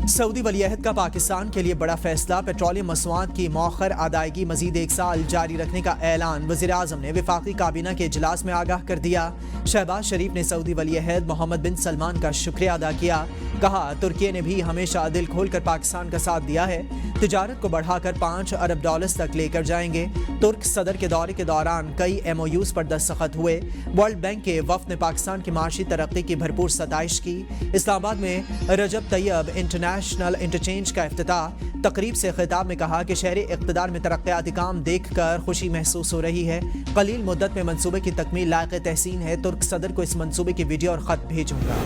سعودی ولی عہد کا پاکستان کے لیے بڑا فیصلہ، پیٹرولیم مصنوعات کی مؤخر ادائیگی مزید 1 سال جاری رکھنے کا اعلان۔ وزیر اعظم نے وفاقی کابینہ کے اجلاس میں آگاہ کر دیا۔ شہباز شریف نے سعودی ولی عہد محمد بن سلمان کا شکریہ ادا کیا۔ کہا ترکی نے بھی ہمیشہ دل کھول کر پاکستان کا ساتھ دیا ہے، تجارت کو بڑھا کر $5 ارب تک لے کر جائیں گے۔ ترک صدر کے دورے کے دوران کئی MOUs پر دستخط ہوئے۔ ورلڈ بینک کے وفد نے پاکستان کی معاشی ترقی کی بھرپور ستائش کی۔ اسلام آباد میں رجب طیب انٹرنیشنل انٹرچینج کا افتتاح۔ تقریب سے خطاب میں کہا کہ شہری اقتدار میں ترقیاتی کام دیکھ کر خوشی محسوس ہو رہی ہے۔ قلیل مدت میں منصوبے کی تکمیل لائق تحسین ہے۔ ترک صدر کو اس منصوبے کی ویڈیو اور خط بھیجوں گا۔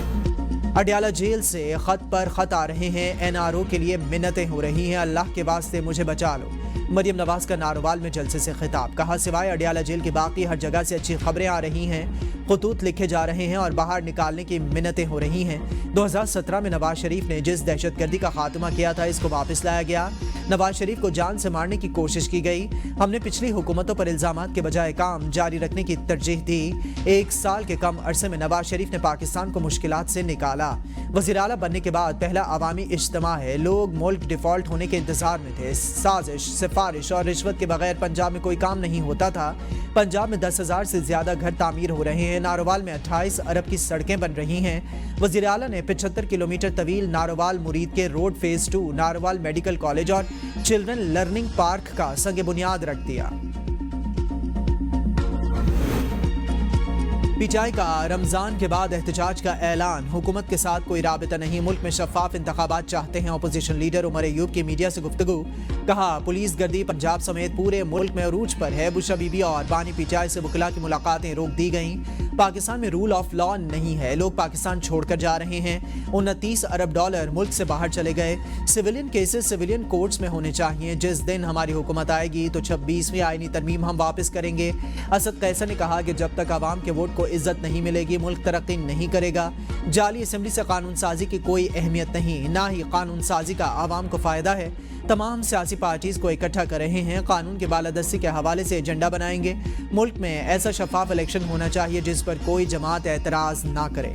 اڈیالہ جیل سے خط پر خط آ رہے ہیں، NRO کے لیے منتیں ہو رہی ہیں، اللہ کے واسطے مجھے بچا لو۔ مریم نواز کا ناروال میں جلسے سے خطاب۔ کہا سوائے اڈیالہ جیل کے باقی ہر جگہ سے اچھی خبریں آ رہی ہیں، خطوط لکھے جا رہے ہیں اور باہر نکالنے کی منتیں ہو رہی ہیں۔ 2017 میں نواز شریف نے جس دہشت گردی کا خاتمہ کیا تھا، اس کو واپس لایا گیا۔ نواز شریف کو جان سے مارنے کی کوشش کی گئی۔ ہم نے پچھلی حکومتوں پر الزامات کے بجائے کام جاری رکھنے کی ترجیح دی۔ 1 سال کے کم عرصے میں نواز شریف نے پاکستان کو مشکلات سے نکالا۔ وزیر اعلیٰ بننے کے بعد پہلا عوامی اجتماع ہے، لوگ ملک ڈیفالٹ ہونے کے انتظار میں تھے۔ سازش، سفارش اور رشوت کے بغیر پنجاب میں کوئی کام نہیں ہوتا تھا۔ پنجاب میں 10,000 سے زیادہ گھر تعمیر ہو رہے ہیں۔ ناروال میں 28 ارب کی سڑکیں بن رہی ہیں۔ وزیر اعلیٰ نے 75 کلومیٹر طویل ناروال مرید کے road phase 2 Narowal medical college اور چلڈرن لرننگ پارک کا سنگ بنیاد رکھ دیا۔ PTI کا رمضان کے بعد احتجاج کا اعلان، حکومت کے ساتھ کوئی رابطہ نہیں، ملک میں شفاف انتخابات چاہتے ہیں۔ اپوزیشن لیڈر عمر ایوب کی میڈیا سے گفتگو۔ کہا پولیس گردی پنجاب سمیت پورے ملک میں عروج پر ہے۔ بشرا بی بی اور بانی PTI سے وکلاء کی ملاقاتیں روک دی گئیں۔ پاکستان میں رول آف لا نہیں ہے، لوگ پاکستان چھوڑ کر جا رہے ہیں۔ 29 ارب ڈالر ملک سے باہر چلے گئے۔ سویلین کیسز سویلین کورٹس میں ہونے چاہیے۔ جس دن ہماری حکومت آئے گی تو 26ویں آئینی ترمیم ہم واپس کریں گے۔ اسد قیصر نے کہا کہ جب تک عوام کے ووٹ کو عزت نہیں ملے گی، ملک ترقی نہیں کرے گا۔ جعلی اسمبلی سے قانون سازی کی کوئی اہمیت نہیں، نہ ہی قانون سازی کا عوام کو فائدہ ہے۔ تمام سیاسی پارٹیز کو اکٹھا کر رہے ہیں، قانون کی بالادستی کے حوالے سے ایجنڈا بنائیں گے۔ ملک میں ایسا شفاف الیکشن ہونا چاہیے جس پر کوئی جماعت اعتراض نہ کرے۔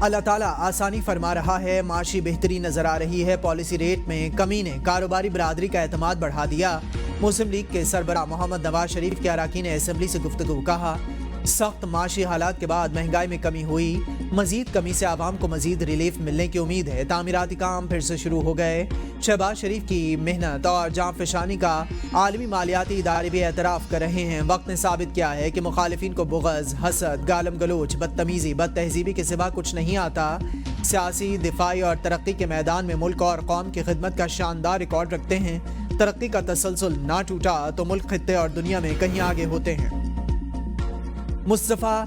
اللہ تعالیٰ آسانی فرما رہا ہے، معاشی بہتری نظر آ رہی ہے۔ پالیسی ریٹ میں کمی نے کاروباری برادری کا اعتماد بڑھا دیا۔ مسلم لیگ کے سربراہ محمد نواز شریف کے اراکین اسمبلی سے گفتگو۔ کہا سخت معاشی حالات کے بعد مہنگائی میں کمی ہوئی، مزید کمی سے عوام کو مزید ریلیف ملنے کی امید ہے۔ تعمیراتی کام پھر سے شروع ہو گئے۔ شہباز شریف کی محنت اور جاں فشانی کا عالمی مالیاتی ادارے بھی اعتراف کر رہے ہیں۔ وقت نے ثابت کیا ہے کہ مخالفین کو بغض، حسد، گالم گلوچ، بدتمیزی، بد تہذیبی کے سوا کچھ نہیں آتا۔ سیاسی، دفاعی اور ترقی کے میدان میں ملک اور قوم کی خدمت کا شاندار ریکارڈ رکھتے ہیں۔ ترقی کا تسلسل نہ ٹوٹا تو ملک خطے اور دنیا میں کہیں آگے ہوتے ہیں۔ مصطفیٰ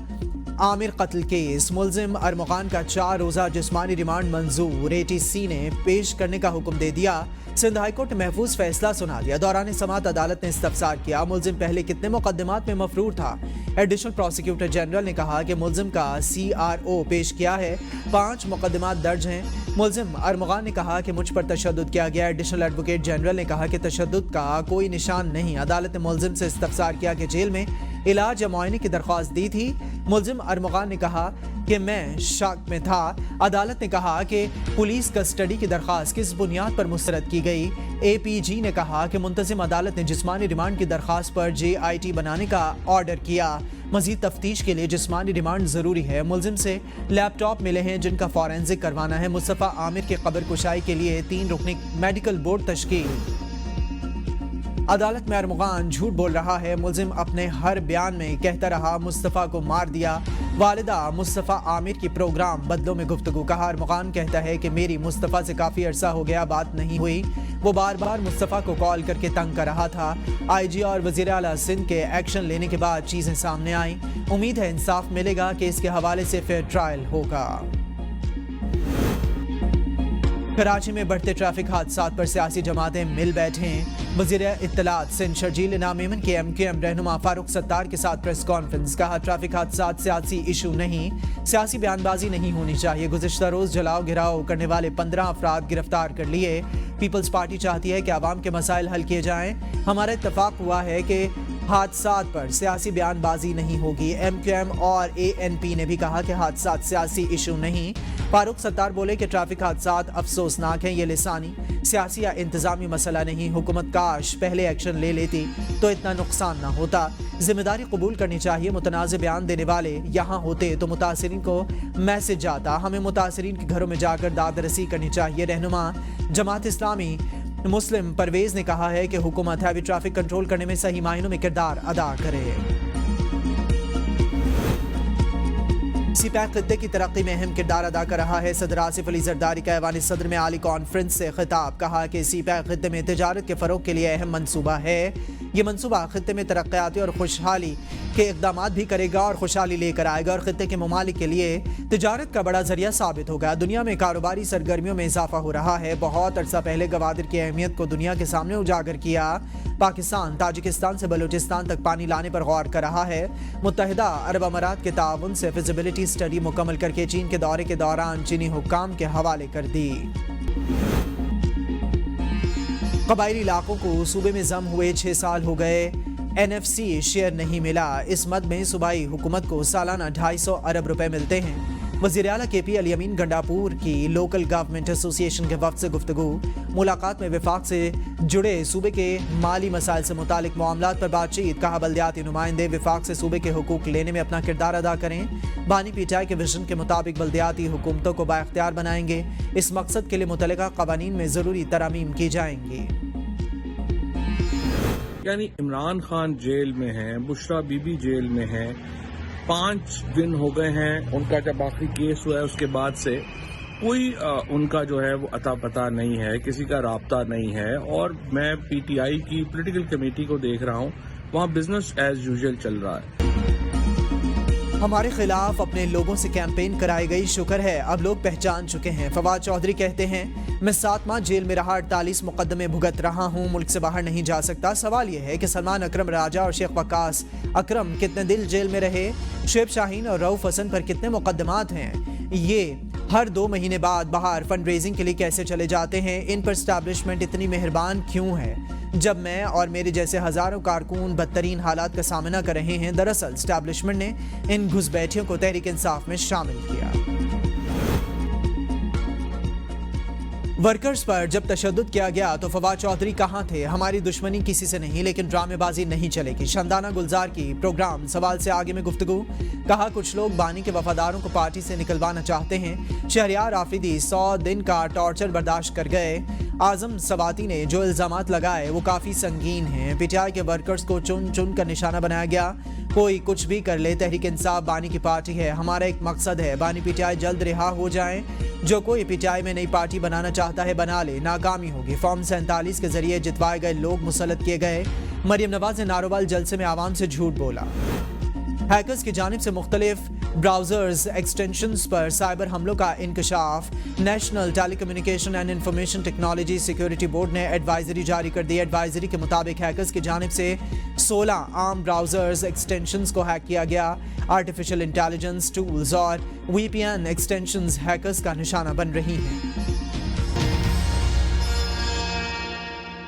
عامر قتل کیس، ملزم ارمغان کا 4 روزہ جسمانی ریمانڈ منظور، ATC نے پیش کرنے کا حکم دے دیا۔ سندھ ہائی کورٹ نے محفوظ فیصلہ سنا دیا۔ دوران سماعت عدالت نے استفسار کیا، ملزم پہلے کتنے مقدمات میں مفرور تھا؟ ایڈیشنل پروسیکیوٹر جنرل نے کہا کہ ملزم کا CRO پیش کیا ہے، 5 مقدمات درج ہیں۔ ملزم ارمغان نے کہا کہ مجھ پر تشدد کیا گیا۔ ایڈیشنل ایڈوکیٹ جنرل نے کہا کہ تشدد کا کوئی نشان نہیں۔ عدالت نے ملزم سے استفسار کیا کہ جیل میں علاج یا معائنے کی درخواست دی تھی۔ ملزم ارمغان نے کہا کہ میں شک میں تھا۔ عدالت نے کہا کہ پولیس کسٹڈی کی درخواست کس بنیاد پر مسترد کی گئی۔ APG نے کہا کہ منتظم عدالت نے جسمانی ریمانڈ کی درخواست پر JIT بنانے کا آرڈر کیا۔ مزید تفتیش کے لیے جسمانی ریمانڈ ضروری ہے۔ ملزم سے لیپ ٹاپ ملے ہیں جن کا فورینزک کروانا ہے۔ مصطفیٰ عامر کے قبر کشائی کے لیے 3 رکنی میڈیکل بورڈ تشکیل۔ عدالت میں ارمغان جھوٹ بول رہا ہے، ملزم اپنے ہر بیان میں کہتا رہا مصطفیٰ کو مار دیا۔ والدہ مصطفیٰ عامر کی پروگرام بدلوں میں گفتگو۔ کہا ارمغان کہتا ہے کہ میری مصطفیٰ سے کافی عرصہ ہو گیا بات نہیں ہوئی، وہ بار بار مصطفیٰ کو کال کر کے تنگ کر رہا تھا۔ IG اور وزیر اعلیٰ سندھ کے ایکشن لینے کے بعد چیزیں سامنے آئیں۔ امید ہے انصاف ملے گا کہ اس کے حوالے سے فیئر ٹرائل ہوگا۔ کراچی میں بڑھتے ٹریفک حادثات پر سیاسی جماعتیں مل بیٹھے ہیں۔ وزیر اطلاعات سندھ شرجیل انعام ایمن کے MQM رہنما فاروق ستار کے ساتھ پریس کانفرنس۔ کہا ٹریفک حادثات سیاسی ایشو نہیں، سیاسی بیان بازی نہیں ہونی چاہیے۔ گزشتہ روز جلاؤ گھراؤ کرنے والے 15 افراد گرفتار کر لیے۔ پیپلز پارٹی چاہتی ہے کہ عوام کے مسائل حل کیے جائیں۔ ہمارا اتفاق ہوا ہے کہ حادثات پر سیاسی بیان بازی نہیں ہوگی. ایم کیو ایم اور ANP نے بھی کہا کہ حادثات سیاسی ایشو نہیں. فاروق ستار بولے کہ ٹریفک حادثات افسوسناک ہیں, یہ لسانی سیاسی یا انتظامی مسئلہ نہیں. حکومت کاش پہلے ایکشن لے لیتی تو اتنا نقصان نہ ہوتا. ذمہ داری قبول کرنی چاہیے. متنازع بیان دینے والے یہاں ہوتے تو متاثرین کو میسج جاتا. ہمیں متاثرین کے گھروں میں جا کر داد رسی کرنی چاہیے. رہنما جماعت اسلامی مسلم پرویز نے کہا ہے کہ حکومت ہیوی ٹریفک کنٹرول کرنے میں صحیح معنوں میں کردار ادا کرے. سی پیک خطے کی ترقی میں اہم کردار ادا کر رہا ہے. صدر آصف علی زرداری کا ایوان صدر میں عالی کانفرنس سے خطاب. کہا کہ سی پیک خطے میں تجارت کے فروغ کے لیے اہم منصوبہ ہے. یہ منصوبہ خطے میں ترقیاتی اور خوشحالی کے اقدامات بھی کرے گا اور خوشحالی لے کر آئے گا اور خطے کے ممالک کے لیے تجارت کا بڑا ذریعہ ثابت ہوگا. دنیا میں کاروباری سرگرمیوں میں اضافہ ہو رہا ہے. بہت عرصہ پہلے گوادر کی اہمیت کو دنیا کے سامنے اجاگر کیا. پاکستان تاجکستان سے بلوچستان تک پانی لانے پر غور کر رہا ہے. متحدہ عرب امارات کے تعاون سے فیزیبلٹی اسٹڈی مکمل کر کے چین کے دورے کے دوران چینی حکام کے حوالے کر دی. قبائلی علاقوں کو صوبے میں ضم ہوئے 6 سال ہو گئے. NFC شیئر نہیں ملا. اس مد میں صوبائی حکومت کو سالانہ 250 ارب روپے ملتے ہیں. وزیر اعلیٰ KP الیمین گنڈاپور کی لوکل گورنمنٹ ایسوسی ایشن کے وفد سے گفتگو. ملاقات میں وفاق سے جڑے صوبے کے مالی مسائل سے متعلق معاملات پر بات چیت. کہا بلدیاتی نمائندے وفاق سے صوبے کے حقوق لینے میں اپنا کردار ادا کریں. بانی PTI کے ویژن کے مطابق بلدیاتی حکومتوں کو بااختیار بنائیں گے. اس مقصد کے لیے متعلقہ قوانین میں ضروری ترامیم کی جائیں گی. یعنی عمران خان جیل میں ہیں, بشرا بی بی جیل میں ہیں, 5 دن ہو گئے ہیں ان کا جب آخری کیس ہوا ہے. اس کے بعد سے کوئی ان کا جو ہے وہ اتا پتہ نہیں ہے, کسی کا رابطہ نہیں ہے. اور میں PTI کی پولیٹیکل کمیٹی کو دیکھ رہا ہوں, وہاں بزنس ایز یوزول چل رہا ہے. ہمارے خلاف اپنے لوگوں سے کیمپین کرائی گئی, شکر ہے اب لوگ پہچان چکے ہیں. فواد چودھری کہتے ہیں میں 7 ماہ جیل میں رہا, 48 مقدمے بھگت رہا ہوں, ملک سے باہر نہیں جا سکتا. سوال یہ ہے کہ سلمان اکرم راجہ اور شیخ وقاص اکرم کتنے دن جیل میں رہے, شعیب شاہین اور رؤف حسن پر کتنے مقدمات ہیں, یہ ہر 2 مہینے بعد باہر فنڈ ریزنگ کے لیے کیسے چلے جاتے ہیں, ان پر اسٹیبلشمنٹ اتنی مہربان کیوں ہے جب میں اور میرے جیسے ہزاروں کارکن بدترین حالات کا سامنا کر رہے ہیں. دراصل اسٹیبلشمنٹ نے ان گھس بیٹھیوں کو تحریک انصاف میں شامل کیا. ورکرز پر جب تشدد کیا گیا تو فواد چودھری کہاں تھے. ہماری دشمنی کسی سے نہیں, لیکن ڈرامے بازی نہیں چلے گی. شمدانہ گلزار کی پروگرام سوال سے آگے میں گفتگو. کہا کچھ لوگ بانی کے وفاداروں کو پارٹی سے نکلوانا چاہتے ہیں. شہریار آفریدی 100 دن کا ٹارچر برداشت کر گئے. اعظم سواتی نے جو الزامات لگائے وہ کافی سنگین ہیں. PTI کے ورکرز کو چن چن کر نشانہ بنایا گیا. کوئی کچھ بھی کر لے, تحریک انصاف بانی کی پارٹی ہے. ہمارا ایک مقصد ہے, بانی PTI جلد رہا ہو جائیں. جو کوئی PTI میں نئی پارٹی بنانا چاہتا ہے بنا لے, ناکامی ہوگی. فارم 47 کے ذریعے جتوائے گئے لوگ مسلط کیے گئے. مریم نواز نے ناروال جلسے میں عوام سے جھوٹ بولا. ہیکرز کی جانب سے مختلف براؤزرز ایکسٹینشنز پر سائبر حملوں کا انکشاف. National telecommunication and information technology security board نے ایڈوائزری جاری کر دی. ایڈوائزری کے مطابق ہیکرز کی جانب سے 16 عام براؤزرز ایکسٹینشنز کو ہیک کیا گیا. آرٹیفیشل انٹیلیجنس ٹولز اور VPN ایکسٹینشنز ہیکرز کا نشانہ بن رہی ہیں.